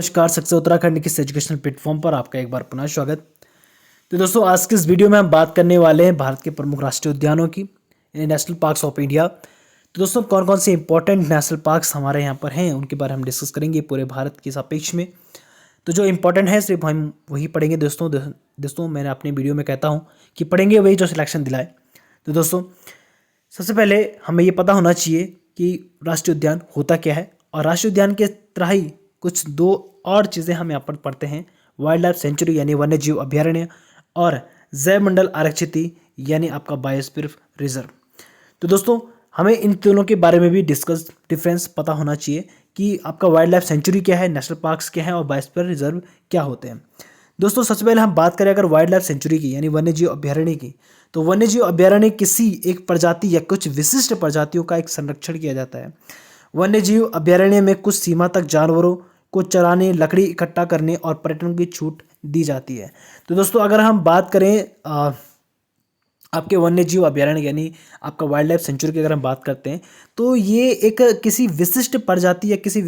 नमस्कार, सक्सेस उत्तराखंड के इस एजुकेशनल प्लेटफॉर्म पर आपका एक बार पुनः स्वागत। तो दोस्तों, आज के इस वीडियो में हम बात करने वाले हैं भारत के प्रमुख राष्ट्रीय उद्यानों की, यानी नेशनल पार्क्स ऑफ इंडिया। तो दोस्तों, कौन कौन से इंपॉर्टेंट नेशनल पार्क्स हमारे यहाँ पर हैं उनके बारे में हम डिस्कस करेंगे पूरे भारत के सापेक्ष में। तो जो इंपॉर्टेंट है सिर्फ हम वही पढ़ेंगे दोस्तों मैंने अपने वीडियो में कहता हूँ कि पढ़ेंगे वही जो सिलेक्शन दिलाए। तो दोस्तों, सबसे पहले हमें ये पता होना चाहिए कि राष्ट्रीय उद्यान होता क्या है, और राष्ट्रीय उद्यान के तरह ही कुछ दो और चीज़ें हम यहाँ पर पढ़ते हैं। वाइल्ड लाइफ सेंचुरी यानी वन्य जीव अभ्यारण्य, और जैव मंडल आरक्षित यानी आपका बायोस्फीयर रिजर्व। तो दोस्तों, हमें इन दोनों के बारे में भी डिफरेंस पता होना चाहिए कि आपका वाइल्ड लाइफ सेंचुरी क्या है, नेशनल पार्क्स क्या है और बायोस्फीयर रिजर्व क्या होते हैं। दोस्तों, सबसे पहले हम बात करें अगर वाइल्ड लाइफ सेंचुरी की यानी वन्य जीव अभ्यारण्य की, तो वन्य जीव अभ्यारण्य किसी एक प्रजाति या कुछ विशिष्ट प्रजातियों का एक संरक्षण किया जाता है। वन्य जीव अभ्यारण्य में कुछ सीमा तक जानवरों को चराने, लकड़ी इकट्ठा करने और पर्यटन की छूट दी जाती है। तो दोस्तों, अगर हम बात करें आपके वन्य जीव अभ्यारण्य यानी आपका वाइल्ड लाइफ सेंचुरी की अगर हम बात करते हैं, तो ये एक किसी विशिष्ट प्रजाति या किसी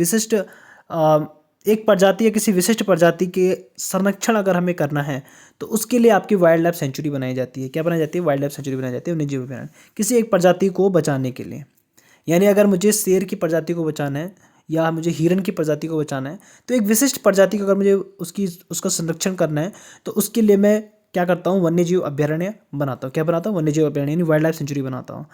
विशिष्ट प्रजाति के संरक्षण अगर हमें करना है तो उसके लिए आपकी वाइल्ड लाइफ सेंचुरी बनाई जाती है। क्या बनाई जाती है? वाइल्ड लाइफ सेंचुरी बनाई जाती है वन्य जीव अभ्यारण्य, किसी एक प्रजाति को बचाने के लिए। यानी अगर मुझे शेर की प्रजाति को बचाना है या मुझे हिरन की प्रजाति को बचाना है, तो एक विशिष्ट प्रजाति को अगर मुझे उसका संरक्षण करना है तो उसके लिए मैं क्या करता हूँ? वन्य जीव अभ्यारण्य बनाता हूँ। क्या बनाता हूँ? वन्य जीव अभ्यारण्य यानी वाइल्ड लाइफ सेंचुरी बनाता हूँ।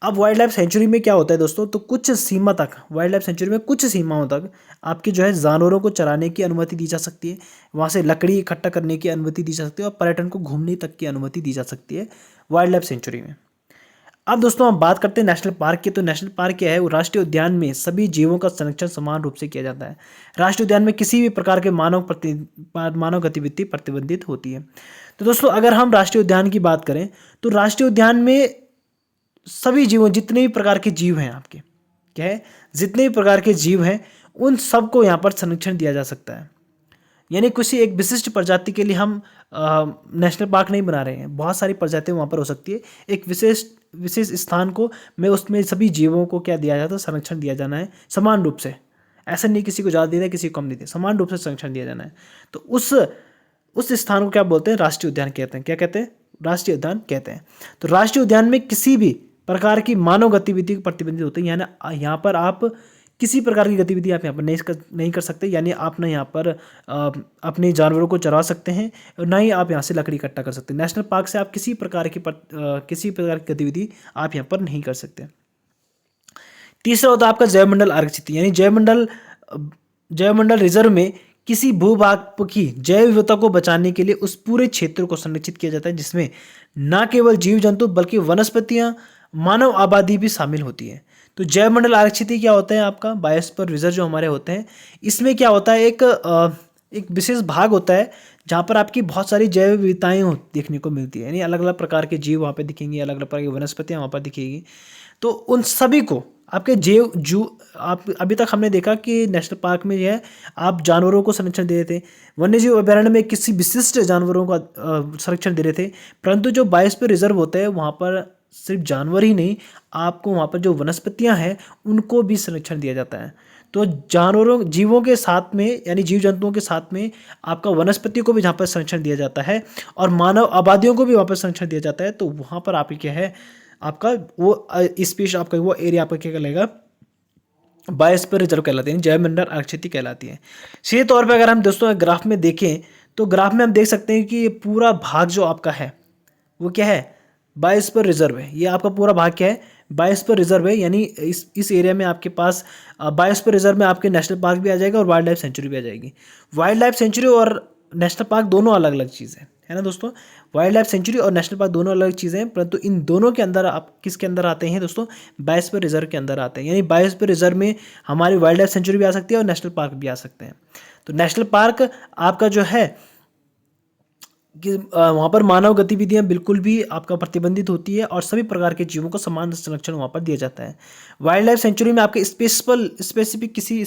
अब वाइल्ड लाइफ सेंचुरी में क्या होता है दोस्तों, तो कुछ सीमा तक वाइल्ड लाइफ सेंचुरी में कुछ सीमाओं तक आपकी जो है जानवरों को चराने की अनुमति दी जा सकती है, वहाँ से लकड़ी इकट्ठा करने की अनुमति दी जा सकती है और पर्यटन को घूमने तक की अनुमति दी जा सकती है वाइल्ड लाइफ सेंचुरी में। अब दोस्तों, हम बात करते हैं नेशनल पार्क की। तो नेशनल पार्क क्या है? वो राष्ट्रीय उद्यान में सभी जीवों का संरक्षण समान रूप से किया जाता है। राष्ट्रीय उद्यान में किसी भी प्रकार के मानव गतिविधि प्रतिबंधित होती है। तो दोस्तों, अगर हम राष्ट्रीय उद्यान की बात करें तो राष्ट्रीय उद्यान में सभी जीवों, जितने भी प्रकार के जीव हैं आपके, क्या है, जितने भी प्रकार के जीव हैं उन सबको यहाँ पर संरक्षण दिया जा सकता है। यानी किसी एक विशिष्ट प्रजाति के लिए हम नेशनल पार्क नहीं बना रहे हैं, बहुत सारी प्रजातियाँ वहाँ पर हो सकती है। एक विशेष स्थान को में उसमें सभी जीवों को क्या दिया जाता है? संरक्षण दिया जाना है समान रूप से। ऐसा नहीं किसी को ज़्यादा देना है, किसी को कम नहीं देना, समान रूप से संरक्षण दिया जाना है। तो उस स्थान को क्या बोलते हैं? राष्ट्रीय उद्यान कहते हैं। क्या कहते हैं? राष्ट्रीय उद्यान कहते हैं। तो राष्ट्रीय उद्यान में किसी भी प्रकार की मानव गतिविधि प्रतिबंधित होती है। यानी यहाँ पर आप किसी प्रकार की गतिविधि आप यहाँ पर नहीं कर सकते। यानी आप ना यहाँ पर अपने जानवरों को चरा सकते हैं और ना ही आप यहाँ से लकड़ी इकट्ठा कर सकते हैं। नेशनल पार्क से आप किसी प्रकार की गतिविधि आप यहाँ पर नहीं कर सकते। तीसरा होता है आपका जैवमंडल आरक्षित, यानी जैवमंडल रिजर्व में किसी भूभाग की जैव विविधता को बचाने के लिए उस पूरे क्षेत्र को संरक्षित किया जाता है, जिसमें न केवल जीव जंतु बल्कि वनस्पतियां, मानव आबादी भी शामिल होती है। तो जैव मंडल आरक्षित क्या होता है? आपका बायोस्फीयर रिजर्व जो हमारे होते हैं, इसमें क्या होता है? एक विशेष भाग होता है जहाँ पर आपकी बहुत सारी जैव विविधताएं देखने को मिलती है। यानी अलग अलग प्रकार के जीव वहाँ पे दिखेंगे, अलग अलग प्रकार की वनस्पतियाँ वहाँ पर दिखेगी। तो उन सभी को आपके आप अभी तक हमने देखा कि नेशनल पार्क में जो है आप जानवरों को संरक्षण दे रहे थे, वन्य जीव अभ्यारण्य में किसी विशिष्ट जानवरों का संरक्षण दे रहे थे, परंतु जो बायोस्फीयर रिजर्व होता है वहाँ पर सिर्फ जानवर ही नहीं, आपको वहाँ पर जो वनस्पतियाँ हैं उनको भी संरक्षण दिया जाता है। तो जीवों के साथ में, यानी जीव जंतुओं के साथ में आपका वनस्पति को भी जहाँ पर संरक्षण दिया जाता है और मानव आबादियों को भी वहाँ पर संरक्षण दिया जाता है। तो वहाँ पर आप क्या है, आपका वो स्पेस, आपका वो एरिया आपका क्या कहलाएगा? बायोस्फीयर रिजर्व कहलाती है, जैव मंडल आरक्षित कहलाती है। सीधे तौर पर अगर हम दोस्तों ग्राफ में देखें तो ग्राफ में हम देख सकते हैं कि ये पूरा भाग जो आपका है वो क्या है? बायोस्फीयर रिजर्व है। ये आपका पूरा भाग क्या है? बायोस्फीयर रिजर्व है। यानी इस एरिया में आपके पास बायोस्फीयर रिजर्व में आपके नेशनल पार्क भी आ जाएगा और वाइल्ड लाइफ सेंचुरी भी आ जाएगी। वाइल्ड लाइफ सेंचुरी और नेशनल पार्क दोनों अलग अलग चीज़ें है ना दोस्तों। वाइल्ड लाइफ सेंचुरी और नेशनल पार्क दोनों अलग चीज़ें हैं, परंतु इन दोनों के अंदर आप किसके अंदर आते हैं दोस्तों? बायोस्फीयर रिजर्व के अंदर आते हैं। यानी बायोस्फीयर रिजर्व में हमारी वाइल्ड लाइफ सेंचुरी भी आ सकती है और नेशनल पार्क भी आ सकते हैं। तो नेशनल पार्क आपका जो है कि वहाँ पर मानव गतिविधियाँ बिल्कुल भी आपका प्रतिबंधित होती है और सभी प्रकार के जीवों को समान संरक्षण वहाँ पर दिया जाता है। वाइल्ड लाइफ सेंचुरी में आपके स्पेसिफिक किसी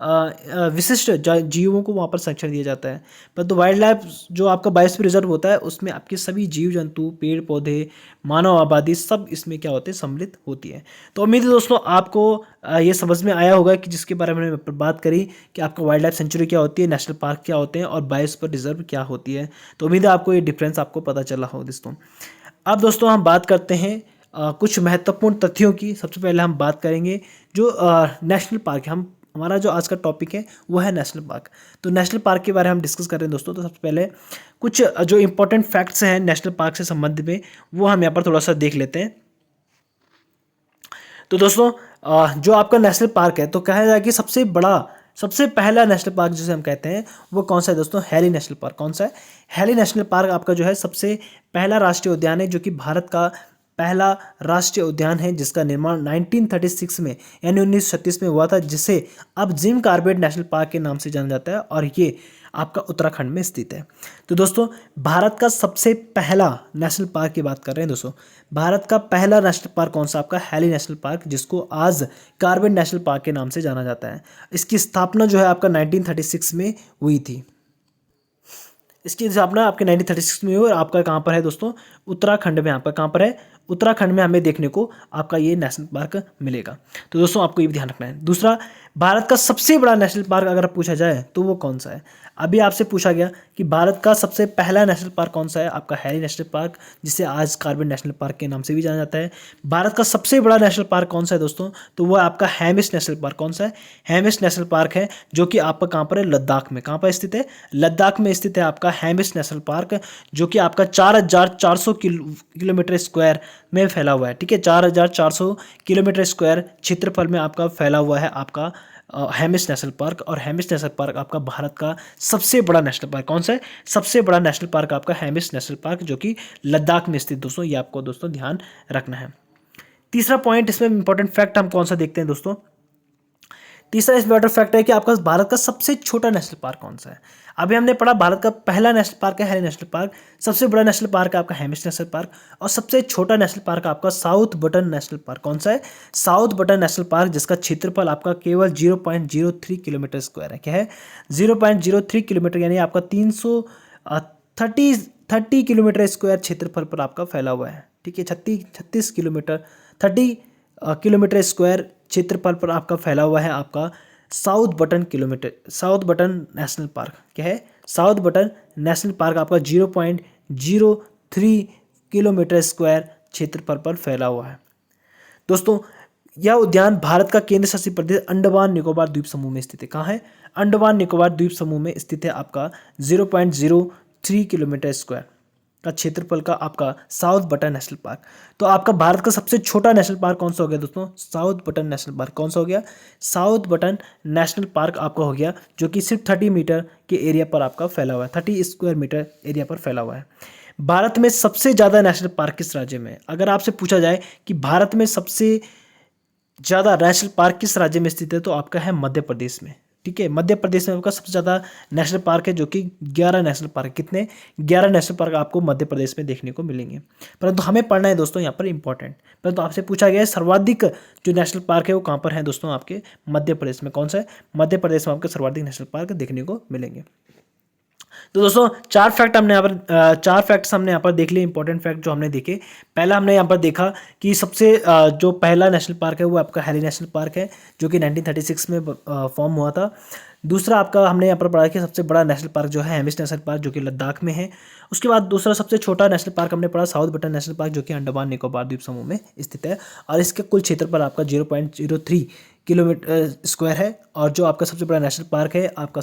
विशिष्ट जीवों को वहाँ पर संरक्षण दिया जाता है। परंतु वाइल्ड लाइफ जो आपका बायोस्फीयर रिजर्व होता है उसमें आपके सभी जीव जंतु, पेड़ पौधे, मानव आबादी सब इसमें क्या होते हैं, सम्मिलित होती है। तो उम्मीद है दोस्तों आपको ये समझ में आया होगा कि जिसके बारे में हमने बात करी कि आपका वाइल्ड लाइफ सेंचुरी क्या होती है, नेशनल पार्क क्या होते हैं और बायोस्फीयर रिजर्व क्या होती है। तो उम्मीद है आपको ये डिफरेंस आपको पता चला हो दोस्तों। अब दोस्तों हम बात करते हैं कुछ महत्वपूर्ण तथ्यों की। सबसे पहले हम बात करेंगे जो नेशनल पार्क है। हमारा जो आज का टॉपिक है वो है नेशनल पार्क। तो नेशनल पार्क के बारे में हम डिस्कस कर रहे हैं दोस्तों। तो सबसे पहले कुछ जो इंपॉर्टेंट फैक्ट्स हैं नेशनल पार्क से संबंधित में वो हम यहाँ पर थोड़ा सा देख लेते हैं। तो दोस्तों जो आपका नेशनल पार्क है तो कहा जाए कि सबसे पहला नेशनल पार्क जिसे हम कहते हैं वो कौन सा है दोस्तों, हैली नेशनल पार्क। कौन सा है? हैली नेशनल पार्क आपका जो है सबसे पहला राष्ट्रीय उद्यान है, जो कि भारत का पहला राष्ट्रीय उद्यान है जिसका निर्माण 1936 में यानी 1936 में हुआ था, जिसे अब जिम कॉर्बेट नेशनल पार्क के नाम से जाना जाता है और ये आपका उत्तराखंड में स्थित है। तो दोस्तों भारत का सबसे पहला नेशनल पार्क की बात कर रहे हैं दोस्तों। भारत का पहला नेशनल पार्क कौन सा? आपका हैली नेशनल पार्क, जिसको आज कॉर्बेट नेशनल पार्क के नाम से जाना जाता है। इसकी स्थापना जो है आपका 1936 में हुई थी। इसकी स्थापना आपके 1936 में हुई और आपका कहाँ पर है दोस्तों? उत्तराखंड में। आपका कहाँ पर है? उत्तराखंड में हमें देखने को आपका ये नेशनल पार्क मिलेगा। तो दोस्तों आपको ये भी ध्यान रखना है। दूसरा, भारत का सबसे बड़ा नेशनल पार्क अगर पूछा जाए तो वो कौन सा है? अभी आपसे पूछा गया कि भारत का सबसे पहला नेशनल पार्क कौन सा है? आपका हैली नेशनल पार्क, जिसे आज कॉर्बेट नेशनल पार्क के नाम से भी जाना जाता है। भारत का सबसे बड़ा नेशनल पार्क कौन सा है दोस्तों? तो वो आपका हेमिस नेशनल पार्क। कौन सा है? हेमिस नेशनल पार्क है, जो कि आपका कहाँ पर है? लद्दाख में। कहाँ पर स्थित है? लद्दाख में स्थित है आपका हेमिस नेशनल पार्क, जो कि आपका 4400 किलोमीटर स्क्वायर में फैला हुआ है। ठीक है, 4400 किलोमीटर स्क्वायर क्षेत्रफल में आपका फैला हुआ है आपका हेमिस नेशनल पार्क। और हेमिस नेशनल पार्क आपका भारत का सबसे बड़ा नेशनल पार्क। कौन सा है? सबसे बड़ा नेशनल पार्क आपका हेमिस नेशनल पार्क, जो कि लद्दाख में स्थित दोस्तों। ये आपको दोस्तों ध्यान रखना है। तीसरा पॉइंट इसमें इंपॉर्टेंट फैक्ट हम कौन सा देखते हैं दोस्तों? तीसरा इंपॉर्टेंट फैक्ट है कि आपका भारत का सबसे छोटा नेशनल पार्क कौन सा है। अभी हमने पढ़ा भारत का पहला नेशनल पार्क है हैली नेशनल पार्क, सबसे बड़ा नेशनल पार्क है आपका हेमिस नेशनल पार्क, और सबसे छोटा नेशनल पार्क आपका साउथ बटन नेशनल पार्क। कौन सा है? साउथ बटन नेशनल पार्क, जिसका क्षेत्रफल आपका केवल 0.03 किलोमीटर स्क्वायर है। क्या है? 0.03 किलोमीटर, यानी आपका 330 किलोमीटर स्क्वायर क्षेत्रफल पर आपका फैला हुआ है। ठीक है, 36 किलोमीटर 30 किलोमीटर स्क्वायर क्षेत्रफल पर आपका फैला हुआ है आपका साउथ बटन नेशनल पार्क। क्या है? साउथ बटन नेशनल पार्क आपका 0.03 किलोमीटर स्क्वायर क्षेत्रफल पर फैला हुआ है। दोस्तों यह उद्यान भारत का केंद्र शासित प्रदेश अंडमान निकोबार द्वीप समूह में स्थित है। कहाँ है? अंडमान निकोबार द्वीप समूह में स्थित है आपका 0.03 किलोमीटर स्क्वायर का क्षेत्रफल का आपका साउथ बटन नेशनल पार्क। तो आपका भारत का सबसे छोटा नेशनल पार्क कौन सा हो गया दोस्तों? South button national park. कौन सा हो गया? साउथ बटन नेशनल पार्क आपका हो गया, जो कि सिर्फ 30 मीटर के एरिया पर आपका फैला हुआ है, 30 स्क्वायर मीटर एरिया पर फैला हुआ है। भारत में सबसे ज़्यादा नेशनल पार्क किस राज्य में है? अगर आपसे पूछा जाए कि भारत में सबसे ज़्यादा नेशनल पार्क किस राज्य में स्थित है, तो आपका है मध्य प्रदेश में। ठीक है, मध्य प्रदेश में आपका सबसे ज़्यादा नेशनल पार्क है, जो कि 11 नेशनल पार्क। कितने? 11 नेशनल पार्क आपको मध्य प्रदेश में देखने को मिलेंगे। परंतु हमें पढ़ना है दोस्तों यहाँ पर इंपॉर्टेंट, परंतु आपसे पूछा गया है सर्वाधिक जो नेशनल पार्क है वो कहाँ पर है दोस्तों? आपके मध्य प्रदेश में। कौन सा है? मध्य प्रदेश में आपके सर्वाधिक नेशनल पार्क देखने को मिलेंगे। तो दोस्तों चार फैक्ट्स हमने यहाँ पर देख लिए, इंपॉर्टेंट फैक्ट जो हमने देखे। पहला हमने यहाँ पर देखा कि सबसे जो पहला नेशनल पार्क है वो आपका हैली नेशनल पार्क है, जो कि 1936 में फॉर्म हुआ था। दूसरा आपका हमने यहाँ पर पढ़ा कि सबसे बड़ा नेशनल पार्क जो है हेमिस नेशनल पार्क, जो कि लद्दाख में है। उसके बाद दूसरा सबसे छोटा नेशनल पार्क हमने पढ़ा साउथ बटन नेशनल पार्क, जो कि अंडमान निकोबार द्वीप समूह में स्थित है, और इसके कुल क्षेत्रफल आपका 0.03 किलोमीटर स्क्वायर है। और जो आपका सबसे बड़ा नेशनल पार्क है आपका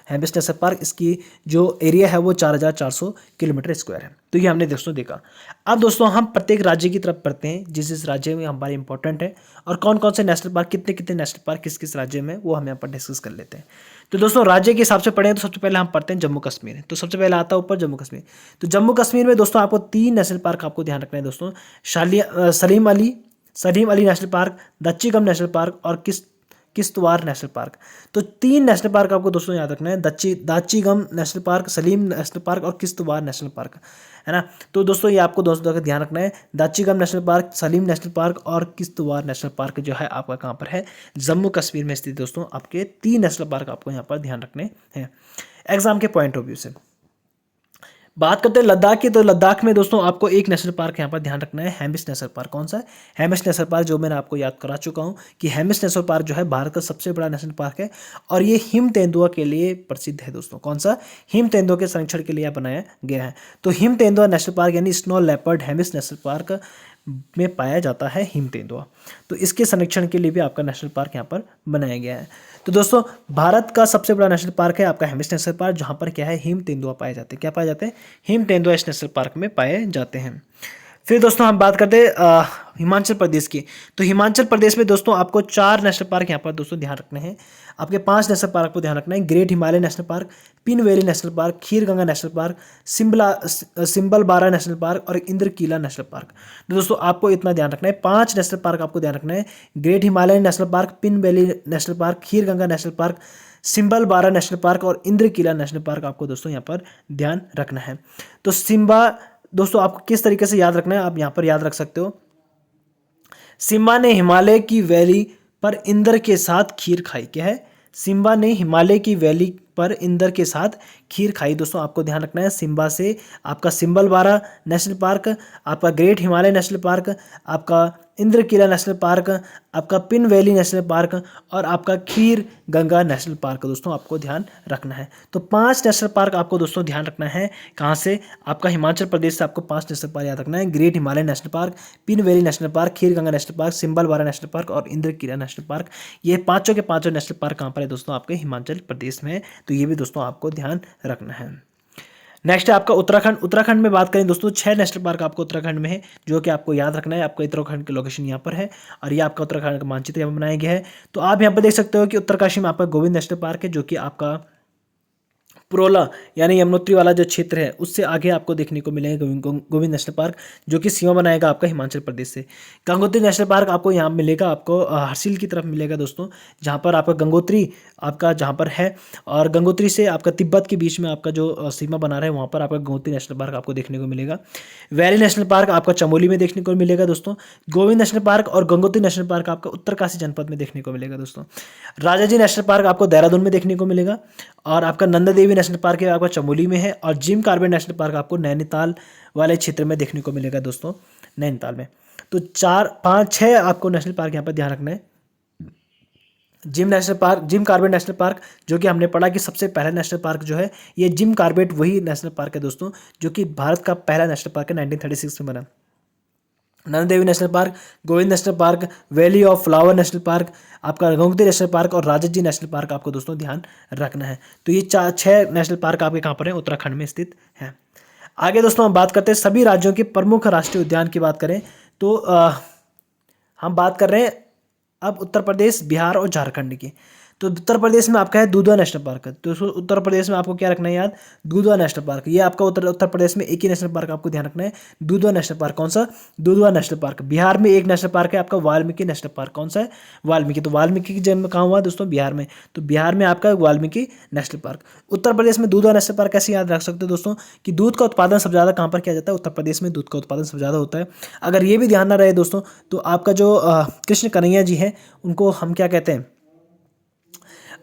हेमिस नेशनल पार्क, इसकी जो एरिया है वो 4400 किलोमीटर स्क्वायर है। तो ये हमने दोस्तों देखा। अब दोस्तों हम प्रत्येक राज्य की तरफ पढ़ते हैं, जिस राज्य में हमारे इंपॉर्टेंट है, और कौन कौन से नेशनल पार्क, कितने कितने नेशनल पार्क किस किस राज्य में, वो हम यहाँ पर डिस्कस कर लेते हैं। तो दोस्तों राज्य के हिसाब से पढ़ें तो सबसे पहले हम पढ़ते हैं जम्मू कश्मीर। तो सबसे पहले आता है ऊपर जम्मू कश्मीर। तो जम्मू कश्मीर में दोस्तों आपको 3 नेशनल पार्क आपको ध्यान रखना है दोस्तों। Salim Ali national park, Dachigam national park और किश्तवाड़ नेशनल पार्क। तो 3 नेशनल पार्क आपको दोस्तों याद रखना है, Dachigam national park, Salim national park और किश्तवाड़ नेशनल पार्क, है ना। तो दोस्तों ये आपको दोस्तों का ध्यान रखना है, Dachigam national park, Salim national park और किश्तवाड़ नेशनल पार्क जो है आपका कहाँ पर है, जम्मू कश्मीर में स्थित। दोस्तों आपके 3 नेशनल पार्क आपको यहाँ पर ध्यान रखने हैं एग्जाम के पॉइंट ऑफ व्यू से। बात करते हैं लद्दाख की, तो लद्दाख में दोस्तों आपको एक नेशनल पार्क यहाँ पर ध्यान रखना है, हेमिस नेशनल पार्क। कौन सा है? हेमिस नेशनल पार्क, जो मैंने आपको याद करा चुका हूँ कि हेमिस नेशनल पार्क जो है भारत का सबसे बड़ा नेशनल पार्क है और ये हिम तेंदुआ के लिए प्रसिद्ध है दोस्तों। कौन सा? हिम तेंदुआ के संरक्षण के लिए बनाया गया है। तो हिम तेंदुआ नेशनल पार्क यानी snow leopard Hemis national park में पाया जाता है हिम तेंदुआ। तो इसके संरक्षण के लिए भी आपका नेशनल पार्क यहाँ पर बनाया गया है। तो दोस्तों भारत का सबसे बड़ा नेशनल पार्क है आपका हेमिस नेशनल पार्क, जहाँ पर क्या है, हिम तेंदुआ पाए जाते हैं। क्या पाए जाते हैं? हिम तेंदुआ इस नेशनल पार्क में पाए जाते हैं। फिर दोस्तों हम बात करते हैं हिमाचल प्रदेश की। तो हिमाचल प्रदेश में दोस्तों आपको 4 नेशनल पार्क यहाँ पर दोस्तों ध्यान रखने हैं। आपके 5 नेशनल पार्क को ध्यान रखना है, great Himalaya national park, Pin valley national park, Khir Ganga national park, Simbalbara national park और इंद्रकीला नेशनल पार्क। तो दोस्तों आपको इतना ध्यान रखना है, 5 नेशनल पार्क आपको ध्यान रखना है, great Himalaya national park, Pin valley national park, Khir Ganga national park, Simbalbara national park और इंद्रकीला नेशनल पार्क आपको दोस्तों यहाँ पर ध्यान रखना है। तो दोस्तों आपको किस तरीके से याद रखना है, आप यहाँ पर याद रख सकते हो, सिम्बा ने हिमालय की वैली पर इंद्र के साथ खीर खाई। क्या है? सिम्बा ने हिमालय की वैली पर इंद्र के साथ खीर खाई। दोस्तों आपको ध्यान रखना है, सिम्बा से आपका सिम्बलबारा नेशनल पार्क, आपका ग्रेट हिमालय नेशनल पार्क, आपका इंद्रकीला नेशनल पार्क, आपका पिन वैली नेशनल पार्क और आपका खीर गंगा नेशनल पार्क दोस्तों आपको ध्यान रखना है। तो 5 नेशनल पार्क आपको दोस्तों ध्यान रखना है। कहाँ से? आपका हिमाचल प्रदेश से आपको 5 नेशनल पार्क याद रखना है, great Himalaya national park, Pin valley national park, Khir Ganga national park, Simbalbara national park और इंद्रकीला नेशनल पार्क। ये पाँचों के पाँचों नेशनल पार्क कहाँ पर है दोस्तों? आपके हिमाचल प्रदेश में है। तो ये भी दोस्तों आपको ध्यान रखना है। नेक्स्ट है आपका उत्तराखंड। उत्तराखंड में बात करें दोस्तों, 6 नेशनल पार्क आपको उत्तराखंड में है, जो कि आपको याद रखना है। आपका उत्तराखंड की लोकेशन यहाँ पर है और ये आपका उत्तराखंड का मानचित्र यहाँ पर बनाया गया है। तो आप यहाँ पर देख सकते हो कि उत्तरकाशी में आपका गोविंद नेशनल पार्क है, जो कि आपका पुरोला यानी यमुनोत्री वाला जो क्षेत्र है उससे आगे आपको देखने को मिलेगा गोविंद नेशनल पार्क, जो कि सीमा बनाएगा आपका हिमाचल प्रदेश से। गंगोत्री नेशनल पार्क आपको यहाँ मिलेगा, आपको हर्सिल की तरफ मिलेगा दोस्तों, जहाँ पर आपका गंगोत्री आपका जहाँ पर है और गंगोत्री से आपका तिब्बत के बीच में आपका जो सीमा बना रहा है वहाँ पर आपका गंगोत्री नेशनल पार्क आपको देखने को मिलेगा। वैली नेशनल पार्क आपका चमोली में देखने को मिलेगा दोस्तों। गोविंद नेशनल पार्क और गंगोत्री नेशनल पार्क आपका उत्तरकाशी जनपद में देखने को मिलेगा दोस्तों। राजाजी नेशनल पार्क आपको देहरादून में देखने को मिलेगा और आपका नंदा देवी नेशनल पार्क है आपका चमोली में है और जिम कॉर्बेट नेशनल पार्क आपको नैनीताल वाले क्षेत्र में देखने को मिलेगा दोस्तों, नैनीताल में। तो 4, 5, 6 आपको नेशनल पार्क यहाँ पर ध्यान रखना है। Gym national park, Jim Corbett national park, जो कि हमने पढ़ा कि सबसे पहला नेशनल पार्क जो है ये जिम कॉर्बेट वही नेशनल पार्क है दोस्तों, जो कि भारत का पहला नेशनल पार्क है, 1936 में बना। Nanda Devi national park, Govind national park, valley of flower national park, आपका गंगोत्री नेशनल पार्क और राजाजी नेशनल पार्क आपको दोस्तों ध्यान रखना है। तो ये 6 नेशनल पार्क आपके कहाँ पर हैं? उत्तराखंड में स्थित हैं। आगे दोस्तों हम बात करते हैं सभी राज्यों के प्रमुख राष्ट्रीय उद्यान की बात करें तो हम बात कर रहे हैं अब उत्तर प्रदेश, बिहार और झारखंड की। तो उत्तर प्रदेश में आपका है दुधवा नेशनल पार्क। तो उत्तर प्रदेश में आपको क्या रखना है याद? Dudhwa national park. ये आपका उत्तर प्रदेश में एक ही नेशनल पार्क आपको ध्यान रखना है, दुधवा नेशनल पार्क। कौन सा? Dudhwa national park. बिहार में एक नेशनल पार्क है आपका वाल्मीकि नेशनल पार्क। कौन सा है? वाल्मीकि। तो वाल्मीकि की जन्म कहाँ हुआ दोस्तों? बिहार में। तो बिहार में आपका वाल्मीकि नेशनल पार्क। उत्तर प्रदेश में दुधवा नेशनल पार्क कैसे याद रख सकते हो दोस्तों कि दूध का उत्पादन सबसे ज़्यादा कहाँ पर किया जाता है? उत्तर प्रदेश में दूध का उत्पादन सबसे ज़्यादा होता है। अगर ये भी ध्यान ना रहे दोस्तों तो आपका जो कृष्ण कन्हैया जी हैं उनको हम क्या कहते हैं,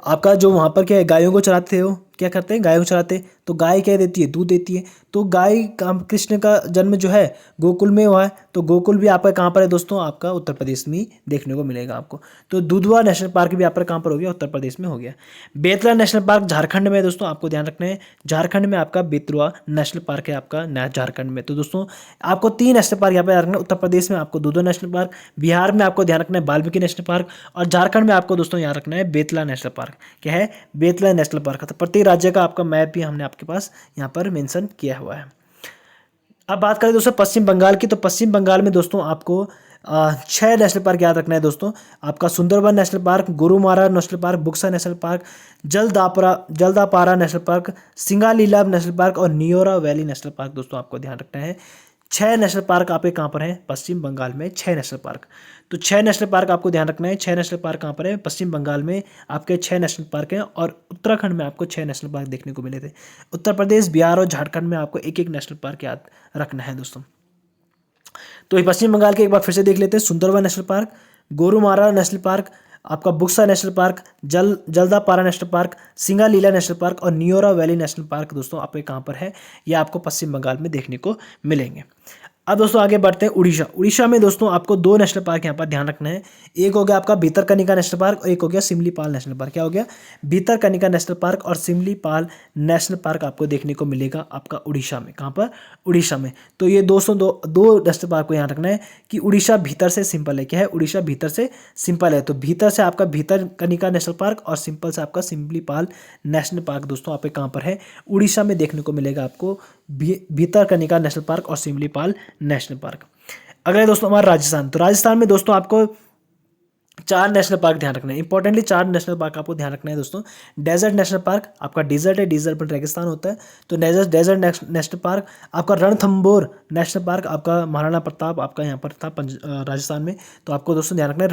आपका जो वहाँ पर क्या है, गायों को चराते हो, क्या करते हैं? गायों को चराते। तो गाय क्या देती है? दूध देती है। तो गाय का कृष्ण का जन्म जो है गोकुल में हुआ है। तो गोकुल भी आपका कहाँ पर है दोस्तों? आपका उत्तर प्रदेश में देखने को मिलेगा आपको। तो दुधवा नेशनल पार्क भी आप पर कहाँ पर हो गया? उत्तर प्रदेश में हो गया। बेतला नेशनल पार्क झारखंड में दोस्तों, आपको ध्यान रखना है, झारखंड में आपका बेतवा नेशनल पार्क है आपका झारखंड में। तो दोस्तों आपको 3 नेशनल पार्क यहाँ पर रखना है। उत्तर प्रदेश में आपको दुधवा नेशनल पार्क, बिहार में आपको ध्यान रखना है वाल्मीकि नेशनल पार्क और झारखंड में आपको दोस्तों यहाँ रखना है बेतला नेशनल पार्क। क्या है? Betla national park. तो प्रत्येक राज्य का आपका मैप भी हमने आपके पास यहाँ पर मेंशन किया हुआ है। अब बात करें दोस्तों पश्चिम बंगाल की। तो पश्चिम बंगाल में दोस्तों आपको 6 नेशनल पार्क याद रखना है दोस्तों। आपका Sundarban national park, Gorumara national park, Buxa national park, Jaldapara national park, Singalila national park और नियोरा वैली नेशनल पार्क दोस्तों आपको ध्यान रखना है। 6 नेशनल पार्क आपके कहाँ पर हैं? पश्चिम बंगाल में 6 नेशनल पार्क। तो 6 नेशनल पार्क आपको ध्यान रखना है। 6 नेशनल पार्क कहाँ पर है? पश्चिम बंगाल में आपके 6 नेशनल पार्क हैं और उत्तराखंड में आपको 6 नेशनल पार्क देखने को मिले थे। उत्तर प्रदेश, बिहार और झारखंड में आपको एक एक नेशनल पार्क याद रखना है दोस्तों। तो ये पश्चिम बंगाल के एक बार फिर से देख लेते हैं। Sundarban national park, Gorumara national park, आपका Buxa national park, Jaldapara national park, Singalila national park और नियोरा वैली नेशनल पार्क दोस्तों आपके कहाँ पर है? ये आपको पश्चिम बंगाल में देखने को मिलेंगे। अब दोस्तों आगे बढ़ते हैं उड़ीसा। उड़ीसा में दोस्तों आपको 2 नेशनल पार्क यहाँ पर ध्यान रखना है। एक हो गया आपका भीतरकनिका नेशनल पार्क और एक हो गया सिमलीपाल नेशनल पार्क। क्या हो गया? भीतरकनिका नेशनल पार्क और सिमलीपाल नेशनल पार्क आपको देखने को मिलेगा आपका उड़ीसा में। कहाँ पर? उड़ीसा में। तो ये दोस्तों दो नेशनल पार्क को यहाँ रखना है कि उड़ीसा भीतर से सिंपल है। क्या है? उड़ीसा भीतर से सिंपल है। तो भीतर से आपका भीतरकनिका नेशनल पार्क और सिंपल से आपका सिमलीपाल नेशनल पार्क दोस्तों आपके कहाँ पर है? उड़ीसा में देखने को मिलेगा आपको भीतरकनिका नेशनल पार्क और सिमलीपाल नेशनल पार्क। अगला दोस्तों हमारा राजस्थान। तो राजस्थान में दोस्तों आपको 4 नेशनल पार्क ध्यान रखना है। इंपॉर्टेंटली 4 नेशनल पार्क आपको ध्यान रखना है दोस्तों। डेजर्ट नेशनल पार्क, आपका डेजर्ट है, डेजर्ट पर रेगिस्तान होता है, तो डेजर्ट नेशनल पार्क। आपका रणथंभौर नेशनल पार्क, आपका महाराणा प्रताप आपका यहाँ पर था राजस्थान में, तो आपको दोस्तों ध्यान रखना है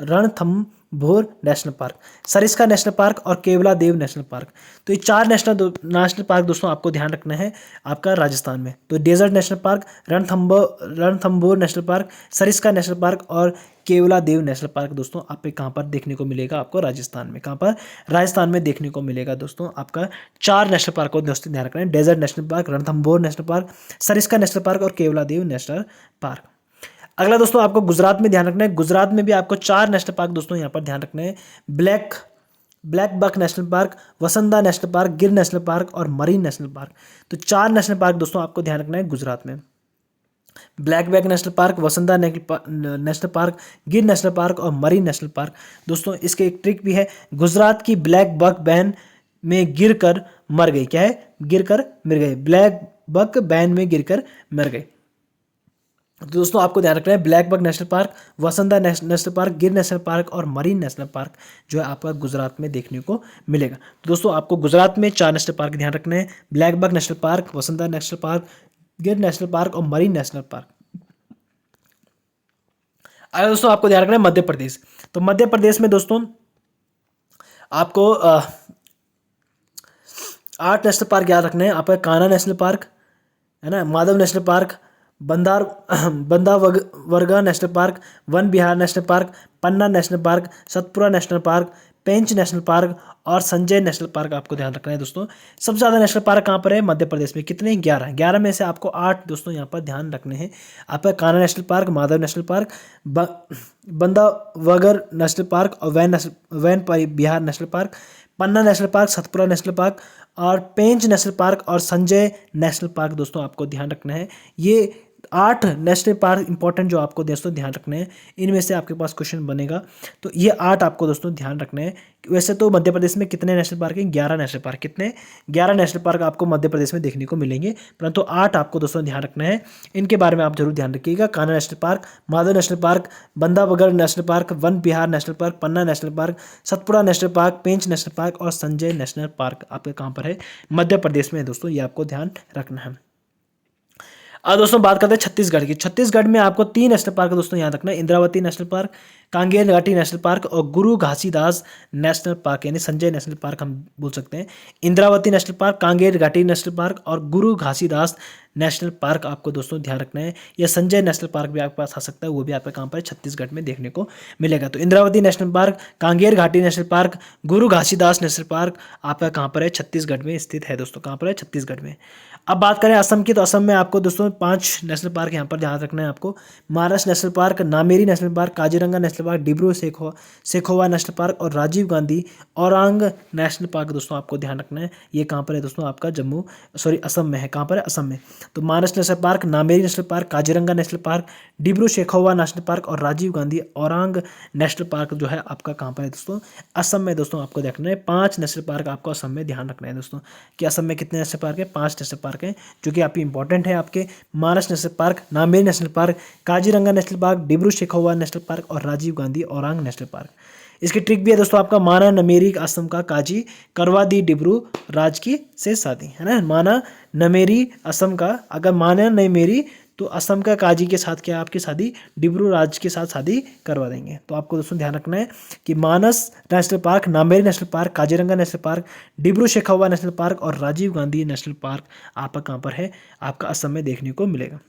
Ranthambore national park, Sariska national park और केवला देव नेशनल पार्क। तो ये 4 नेशनल पार्क दोस्तों आपको ध्यान रखना है आपका राजस्थान में। तो desert national park, Ranthambore national park, Sariska national park और केवला देव नेशनल पार्क दोस्तों आपके कहाँ पर देखने को मिलेगा? आपको राजस्थान में। कहाँ पर? राजस्थान में देखने को मिलेगा दोस्तों आपका 4 नेशनल पार्क को दोस्तों ध्यान रखना है। Desert national park, Ranthambore national park, Sariska national park और केवला देव नेशनल पार्क। अगला दोस्तों आपको गुजरात में ध्यान रखना है। गुजरात में भी आपको 4 नेशनल पार्क दोस्तों यहाँ पर ध्यान रखना है। ब्लैक बक नेशनल पार्क, वसंदा national park, Gir national park और मरीन नेशनल पार्क। तो 4 नेशनल पार्क दोस्तों आपको ध्यान रखना है गुजरात में। ब्लैक बैक नेशनल पार्क, वसंदा national park, Gir national park और मरीन नेशनल पार्क। दोस्तों इसके एक ट्रिक भी है। गुजरात की ब्लैक बक बैन में गिरकर मर गई। क्या है? गिरकर मर गए। ब्लैक बक बैन में गिरकर मर गए। तो दोस्तों आपको ध्यान रखना है ब्लैक बक नेशनल पार्क, वसंदा national park, Gir national park और मरीन नेशनल पार्क जो है आपका गुजरात में देखने को मिलेगा। तो दोस्तों आपको गुजरात में 4 नेशनल पार्क ध्यान रखना है। ब्लैक बक नेशनल पार्क, वसंदा national park, Gir national park और मरीन नेशनल पार्क। अगर दोस्तों आपको ध्यान रखना है मध्य प्रदेश। तो मध्य प्रदेश में दोस्तों आपको 8 नेशनल पार्क याद रखने हैं। आपका कान्हा नेशनल पार्क है ना, Madhav national park, Bandhavgarh national park, Van Vihar national park, Panna national park, Satpura national park, Pench national park और संजय नेशनल पार्क आपको ध्यान रखना है दोस्तों। सबसे ज़्यादा नेशनल पार्क कहाँ पर है? मध्य प्रदेश में। कितने? 11 में से आपको 8 दोस्तों यहाँ पर ध्यान रखने हैं। आपका Kanha national park, Madhav national park, Bandhavgarh national park और Van Vihar national park, Panna national park, Satpura national park और पेंच नेशनल पार्क और संजय नेशनल पार्क दोस्तों आपको ध्यान रखना है। ये 8 नेशनल पार्क इंपॉर्टेंट जो आपको दोस्तों ध्यान रखने हैं। इनमें से आपके पास क्वेश्चन बनेगा, तो ये 8 आपको दोस्तों ध्यान रखने हैं। वैसे तो मध्य प्रदेश में कितने नेशनल पार्क हैं? 11 नेशनल पार्क। कितने? 11 नेशनल पार्क आपको मध्य प्रदेश में देखने को मिलेंगे, परंतु 8 आपको दोस्तों ध्यान रखना है। इनके बारे में आप जरूर ध्यान रखिएगा। Kanha national park, Madhav national park, Bandhavgarh national park, Van Vihar national park, Panna national park, Satpura national park, Pench national park और संजय नेशनल पार्क आपके कहाँ पर है? मध्य प्रदेश में दोस्तों। ये आपको ध्यान रखना है। अब दोस्तों बात करते हैं छत्तीसगढ़ की। छत्तीसगढ़ में आपको 3 नेशनल पार्क दोस्तों याद रखना है। इंद्रावती नेशनल पार्क, कांगेर घाटी नेशनल पार्क और गुरु घासीदास नेशनल पार्क, यानी संजय नेशनल पार्क हम बोल सकते हैं। इंद्रावती नेशनल पार्क, कांगेर घाटी नेशनल पार्क और गुरु घासीदास नेशनल पार्क आपको दोस्तों ध्यान रखना है। या संजय नेशनल पार्क भी आपके पास आ सकता है, वो भी आपके कहाँ पर छत्तीसगढ़ में देखने को मिलेगा। तो इंद्रावती नेशनल पार्क, कांगेर घाटी नेशनल पार्क, गुरु घासीदास नेशनल पार्क आपका कहाँ पर है? छत्तीसगढ़ में स्थित है दोस्तों। कहाँ पर है? छत्तीसगढ़ में। अब बात करें असम की, तो असम में आपको दोस्तों 5 नेशनल पार्क यहाँ पर ध्यान रखना है आपको। Manas national park, Nameri national park, Kaziranga national park, Dibru Saikhowa national park और राजीव गांधी औरांग नेशनल पार्क दोस्तों आपको ध्यान रखना है। ये कहाँ पर है दोस्तों? आपका असम में है। कहाँ पर है? असम में। तो Manas national park, Nameri national park, Kaziranga national park, Dibru Saikhowa national park और राजीव गांधी औरांग नेशनल पार्क जो है आपका कहाँ पर है दोस्तों? असम में दोस्तों आपको देखना है। 5 नेशनल पार्क आपको असम में ध्यान रखना है दोस्तों, कि असम में कितने नेशनल पार्क है? 5 नेशनल पार्क हैं, जो कि आपकी इंपॉर्टेंट है। आपके Manas national park, Nameri national park, Kaziranga national park, Dibru Saikhowa national park और राजीव गांधी औरांग नेशनल पार्क। इसकी ट्रिक भी है दोस्तों आपका, माना नमेरी असम का काजी करवा दी डिब्रू राज की से शादी, है ना। माना नमेरी असम का, अगर माना नहीं मेरी तो असम का काजी के साथ क्या आपकी शादी डिब्रू राज के साथ शादी करवा देंगे। तो आपको दोस्तों ध्यान रखना है कि Manas national park, Nameri national park, Kaziranga national park, Dibru Saikhowa national park और राजीव गांधी नेशनल पार्क आपका कहाँ पर है, आपका असम में देखने को मिलेगा।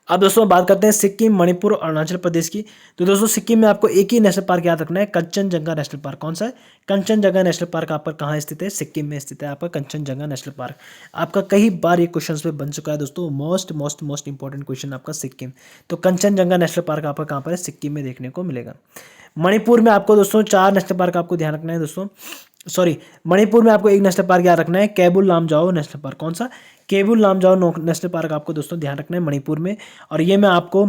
अब दोस्तों बात करते हैं सिक्किम, मणिपुर और अरुणाचल प्रदेश की। तो दोस्तों सिक्किम में आपको एक ही नेशनल पार्क याद रखना है, कंचनजंगा नेशनल पार्क। कौन सा है? कंचनजंगा नेशनल पार्क आपका कहाँ स्थित है? सिक्किम में स्थित है आपका कंचनजंगा नेशनल पार्क। आपका कई बार ये क्वेश्चन पे बन चुका है दोस्तों, मोस्ट इंपॉर्टेंट क्वेश्चन आपका सिक्किम। तो कंचनजंगा नेशनल पार्क आपका कहाँ पर है? सिक्किम में देखने को मिलेगा। मणिपुर में आपको दोस्तों 4 नेशनल पार्क आपको ध्यान रखना है दोस्तों, सॉरी मणिपुर में आपको एक नेशनल पार्क याद रखना है, केबुल लामजाओ नेशनल पार्क। कौन सा? केबुल लामजाओ नेशनल पार्क आपको दोस्तों ध्यान रखना है मणिपुर में। और ये मैं आपको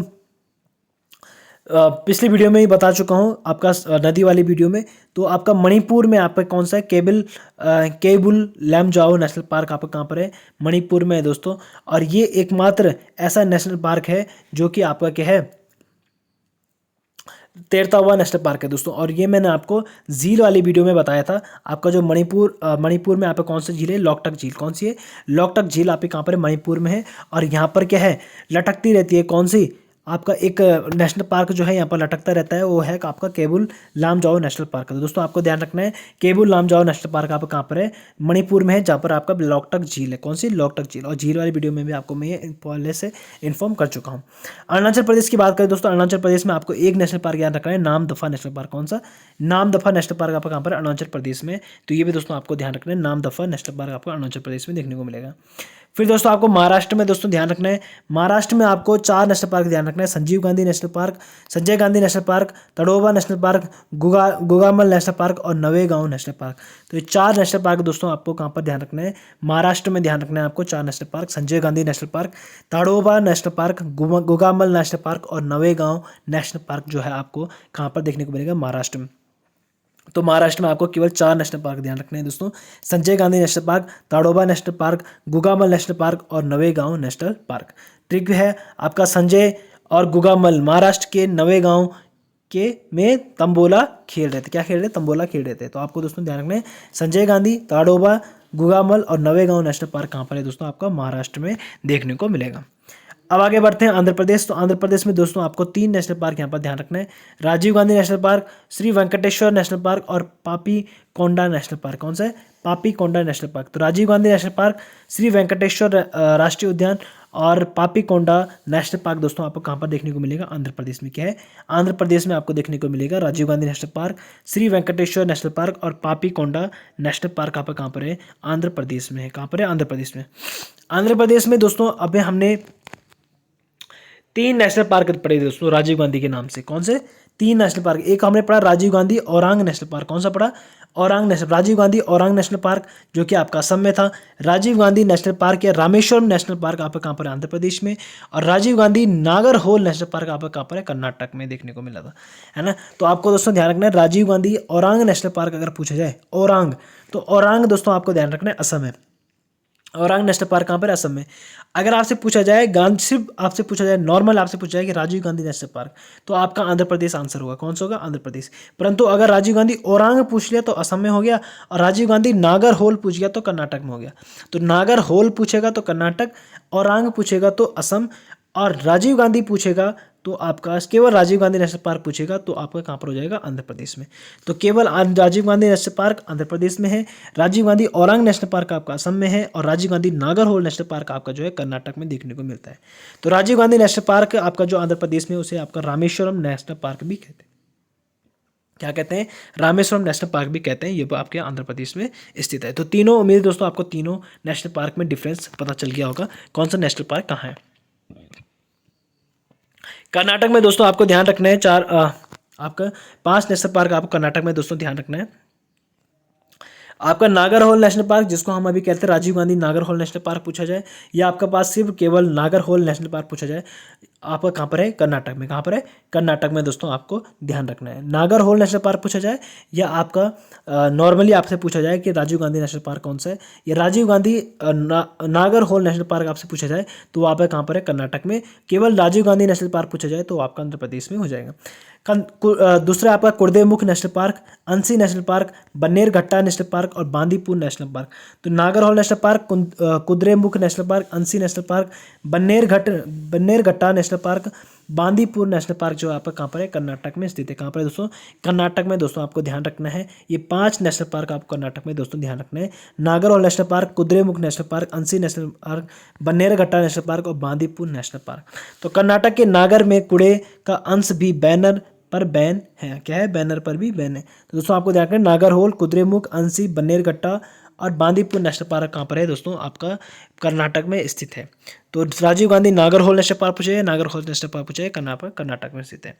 पिछली वीडियो में ही बता चुका हूँ आपका नदी वाली वीडियो में। तो आपका मणिपुर में आपका कौन सा है? केबुल लामजाओ नेशनल पार्क आपका कहाँ पर है? मणिपुर में है दोस्तों। और ये एकमात्र ऐसा नेशनल पार्क है जो कि आपका क्या है, 13वां नेशनल पार्क है दोस्तों। और ये मैंने आपको झील वाली वीडियो में बताया था। आपका जो मणिपुर में आपका कौन सा झील है? लोकटक झील। कौन सी है? लोकटक झील आपके कहाँ पर है? मणिपुर में है। और यहाँ पर क्या है, लटकती रहती है। कौन सी? आपका एक नेशनल पार्क जो है यहाँ पर लटकता रहता है, वो है आपका केबुल लामजाओ नेशनल पार्क। तो दोस्तों आपको ध्यान रखना है, केबुल लामजाओ नेशनल पार्क आपका कहाँ पर है? मणिपुर में है, जहाँ पर आपका लोकटक झील है। कौन सी? लोकटक झील। और झील वाली वीडियो में भी आपको मैं ये पहले से इन्फॉर्म कर चुका हूँ। अरुणाचल प्रदेश की बात करें दोस्तों, अरुणाचल प्रदेश में आपको एक नेशनल पार्क याद रखना है, नामदफा नेशनल पार्क। कौन सा? नामदफा नेशनल पार्क आपका कहाँ पर? अरुणाचल प्रदेश में। तो ये भी दोस्तों आपको ध्यान रखना है, नामदफा नेशनल पार्क आपको अरुणाचल प्रदेश में देखने को मिलेगा। फिर दोस्तों आपको महाराष्ट्र में दोस्तों ध्यान रखना है, महाराष्ट्र में आपको 4 नेशनल पार्क ध्यान रखना है, Sanjeev Gandhi national park, Sanjay Gandhi national park, Tadoba national park, Gugamal national park और नवेगांव नेशनल पार्क। तो ये 4 नेशनल पार्क दोस्तों आपको कहाँ पर ध्यान रखना है? महाराष्ट्र में ध्यान रखना है आपको 4 national park, Sanjay Gandhi national park, Tadoba national park, Gugamal national park और नवेगांव नेशनल पार्क जो है आपको कहाँ पर देखने को मिलेगा? महाराष्ट्र में। तो महाराष्ट्र में आपको केवल 4 नेशनल पार्क ध्यान रखने हैं दोस्तों, Sanjay Gandhi national park, Tadoba national park, Gugamal national park और नवेगांव नेशनल पार्क। ट्रिक है आपका, संजय और गुगामल महाराष्ट्र के नवेगांव के में तंबोला खेल रहे थे। क्या खेल रहे थे? तंबोला खेल रहे थे। तो आपको दोस्तों ध्यान रखना है, संजय गांधी, ताड़ोबा, गुगामल और नवेगांव नेशनल पार्क कहाँ पर है दोस्तों? आपका महाराष्ट्र में देखने को मिलेगा। अब आगे बढ़ते हैं आंध्र प्रदेश। तो आंध्र प्रदेश में दोस्तों आपको 3 नेशनल पार्क यहाँ पर ध्यान रखना है, Rajiv Gandhi national park, Shri Venkateswara national park और पापी कोंडा नेशनल पार्क। कौन सा है? पापी कोंडा नेशनल पार्क। तो राजीव गांधी नेशनल पार्क, श्री वेंकटेश्वर राष्ट्रीय उद्यान और पापी कोंडा नेशनल पार्क दोस्तों आपको कहाँ पर देखने को मिलेगा? आंध्र प्रदेश में। क्या है? आंध्र प्रदेश में आपको देखने को मिलेगा Rajiv Gandhi national park, Shri Venkateswara national park और पापी कोंडा नेशनल पार्क आपका कहाँ पर है? आंध्र प्रदेश में है। कहाँ पर है? आंध्र प्रदेश में। आंध्र प्रदेश में दोस्तों अभी हमने 3 नेशनल पार्क पढ़े दोस्तों राजीव गांधी के नाम से। कौन से? 3 नेशनल पार्क। एक हमने पढ़ा राजीव गांधी औरांग नेशनल पार्क। कौन सा पढ़ा? Orang national, Rajiv Gandhi Orang national park जो कि आपका असम में था। राजीव गांधी नेशनल पार्क या रामेश्वरम नेशनल पार्क आपका कहाँ पर है? आंध्र प्रदेश में। और राजीव गांधी नागरहोल नेशनल पार्क आपका कहाँ पर है? कर्नाटक में देखने को मिला था, है ना। तो आपको दोस्तों ध्यान रखना है, राजीव गांधी औरांग नेशनल पार्क अगर पूछा जाए, औरांग, तो औरांग दोस्तों आपको ध्यान रखना है असम है। औरांग नेशनल पार्क कहाँ पर है? असम में। अगर आपसे पूछा जाए सिर्फ आपसे पूछा जाए नॉर्मल आपसे पूछा जाए कि राजीव गांधी नेशनल पार्क, तो आपका आंध्र प्रदेश आंसर होगा। कौन सा होगा? आंध्र प्रदेश। परंतु अगर राजीव गांधी औरांग पूछ लिया तो असम में हो गया, और राजीव गांधी नागरहोल पूछ गया तो कर्नाटक में हो गया। तो नागरहोल पूछेगा तो कर्नाटक, औरांग पूछेगा तो असम, और राजीव गांधी पूछेगा तो आपका केवल राजीव गांधी नेशनल पार्क पूछेगा तो आपका कहाँ पर हो जाएगा? आंध्र प्रदेश में। तो केवल राजीव गांधी नेशनल पार्क आंध्र प्रदेश में है, राजीव गांधी औरांग नेशनल पार्क आपका असम में है, और राजीव गांधी नागरहोल नेशनल पार्क आपका जो है कर्नाटक में देखने को मिलता है। तो राजीव गांधी नेशनल पार्क आपका जो आंध्र प्रदेश में, उसे आपका रामेश्वरम नेशनल पार्क भी कहते हैं। क्या कहते हैं? रामेश्वरम नेशनल पार्क भी कहते हैं। ये आपके आंध्र प्रदेश में स्थित है। तो तीनों, उम्मीद दोस्तों आपको तीनों नेशनल पार्क में डिफरेंस पता चल गया होगा, कौन सा नेशनल पार्क कहाँ है। कर्नाटक में दोस्तों आपको ध्यान रखना है आपका 5 नेशनल पार्क आपको कर्नाटक में दोस्तों ध्यान रखना है। आपका नागरहोल नेशनल पार्क, जिसको हम अभी कहते हैं राजीव गांधी नागरहोल नेशनल पार्क पूछा जाए, या आपका पास सिर्फ केवल नागरहोल नेशनल पार्क पूछा जाए, आपका कहाँ पर है? कर्नाटक में। कहाँ पर है? कर्नाटक में दोस्तों आपको ध्यान रखना है। नागरहोल नेशनल पार्क पूछा जाए, या आपका नॉर्मली आपसे पूछा जाए कि राजीव गांधी नेशनल पार्क कौन सा है, या राजीव गांधी नागरहोल नेशनल पार्क आपसे पूछा जाए तो वो आपका कहाँ पर है? कर्नाटक में। केवल राजीव गांधी नेशनल पार्क पूछा जाए तो आपका आंध्र प्रदेश में हो जाएगा। दूसरा आपका Kudremukh national park, Anshi national park, Bannerghatta national park और बांदीपुर नेशनल पार्क। तो Nagarhole national park, Kudremukh national park, Anshi national park, Bannerghatta national park, Bandipur national park जो आपका कहाँ पर है, कर्नाटक में स्थित है। कहाँ पर है दोस्तों, कर्नाटक में दोस्तों आपको ध्यान रखना है। ये 5 नेशनल पार्क आपको कर्नाटक में दोस्तों ध्यान रखना है। Nagarhole national park, Kudremukh national park, Anshi national park, Bannerghatta national park और बांदीपुर नेशनल पार्क। तो कर्नाटक के नागर में कूड़े का अंश भी बैनर पर बैन है। क्या है, बैनर पर भी बैन है। तो दोस्तों आपको ध्यान रखना है, नागरहोल, कुद्रेमुख, अंसी, बन्नेरघट्टा और बांदीपुर नेशनल पार्क कहाँ पर है दोस्तों, आपका कर्नाटक में स्थित है। तो राजीव गांधी नागरहोल नेशनल पार्क पूछे, नागरहोल नेशनल पार्क पूछे, कर्नाटक में स्थित है।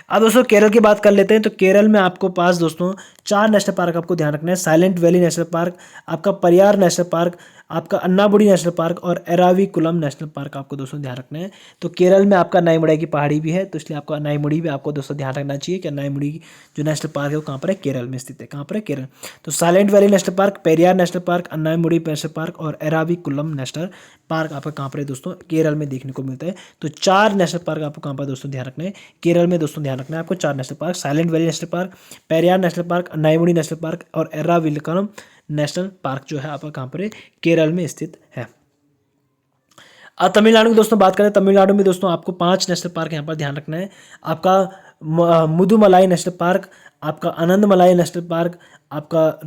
अब दोस्तों केरल की बात कर लेते हैं। तो केरल में आपको पास दोस्तों 4 नेशनल पार्क आपको ध्यान रखना है। साइलेंट वैली नेशनल पार्क, आपका परियार नेशनल पार्क, आपका अन्नामुडी नेशनल पार्क और एराविकुलम नेशनल पार्क आपको दोस्तों ध्यान रखना है। तो केरल में आपका अन्नाईमुडी की पहाड़ी भी है, तो इसलिए आपको अन्नाईमुडी भी आपको दोस्तों ध्यान रखना चाहिए कि अन्नाईमुडी जो नेशनल पार्क है वो कहाँ पर है, केरल में स्थित है। कहाँ पर है, केरल। तो silent valley national park, Periyar national park, Anamudi national park और एराविकुलम नेशनल पार्क आपका कहाँ पर है दोस्तों, केरल में देखने को मिलता है। तो 4 नेशनल पार्क आपको कहाँ पर दोस्तों ध्यान रखना है, केरल में दोस्तों ध्यान रखना है आपको। 4 national park, silent valley national park, Periyar national park, Anamudi national park और एराविकुलम नेशनल पार्क जो है आपका कहाँ पर है, केरल में स्थित है। अब तमिलनाडु की दोस्तों बात करें, तमिलनाडु में दोस्तों आपको 5 नेशनल पार्क यहाँ पर ध्यान रखना है। आपका मुदुमलाई नेशनल पार्क, आपका आनंदमलाई नेशनल पार्क, आपका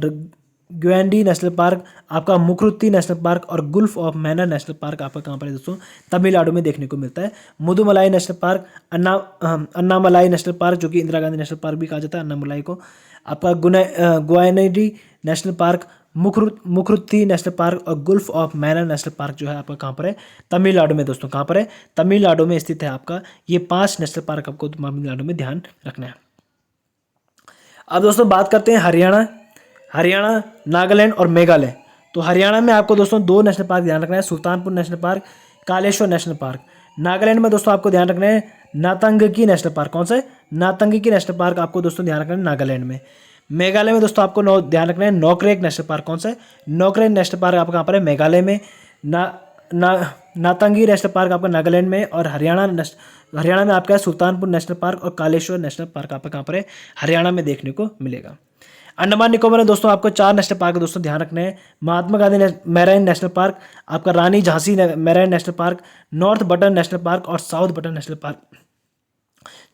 ग्वेंडी नेशनल पार्क, आपका मुकृति नेशनल पार्क और Gulf of manner national park आपका कहाँ पर है दोस्तों, तमिलनाडु में देखने को मिलता है। Mudumalai national park, Annamalai national park जो कि इंदिरा गांधी नेशनल पार्क भी कहा जाता है अन्नामलाई को, आपका ग्वाइनेडी नेशनल पार्क, मुकृति नेशनल पार्क और Gulf of manner national park जो है आपका कहाँ पर है, तमिलनाडु में दोस्तों। कहाँ पर है, तमिलनाडु में स्थित है आपका। ये 5 नेशनल पार्क आपको तमिलनाडु में ध्यान रखना है। अब दोस्तों बात करते हैं हरियाणा, नागालैंड और मेघालय। तो हरियाणा में आपको दोस्तों 2 नेशनल पार्क ध्यान रखना है, Sultanpur national park, Kaleshwar national park. Nagaland में दोस्तों आपको ध्यान रखना है नातंगकी नेशनल पार्क। कौन सा है, नातंगकी नेशनल पार्क आपको दोस्तों ध्यान रखना है नागालैंड में। मेघालय में दोस्तों आपको ध्यान रखना है नोकरेक नेशनल पार्क। कौन सा है, नोकरेक नेशनल पार्क आपका कहाँ पर है, मेघालय में। नातंगी नेशनल पार्क आपका नागालैंड में। और हरियाणा में आपका है सुल्तानपुर नेशनल पार्क और कालेश्वर नेशनल पार्क आपका कहाँ पर है, हरियाणा में देखने को मिलेगा। अंडमान निकोबार में दोस्तों आपको 4 नेशनल पार्क दोस्तों ध्यान रखने हैं। Mahatma Gandhi marine national park, आपका Rani Jhansi marine national park, north button national park और साउथ बटन नेशनल पार्क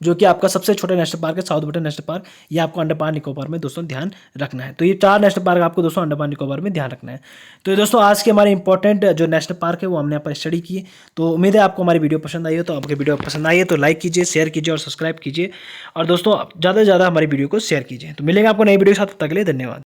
जो कि आपका सबसे छोटा नेशनल पार्क है, साउथ बटन नेशनल पार्क। ये आपको अंडमान निकोबार में दोस्तों ध्यान रखना है। तो ये 4 नेशनल पार्क आपको दोस्तों अंडमान निकोबार में ध्यान रखना है। तो ये दोस्तों आज के हमारे इंपॉर्टेंट जो नेशनल पार्क है वो हमने यहाँ पर स्टडी की। तो उम्मीद है आपको हमारी वीडियो पसंद आई हो। तो आपकी वीडियो पसंद आई है तो लाइक कीजिए, शेयर कीजिए और सब्सक्राइब कीजिए। और दोस्तों ज़्यादा से ज़्यादा हमारी वीडियो को शेयर कीजिए। तो मिलेंगे आपको नई वीडियो के साथ, तब तक के लिए धन्यवाद।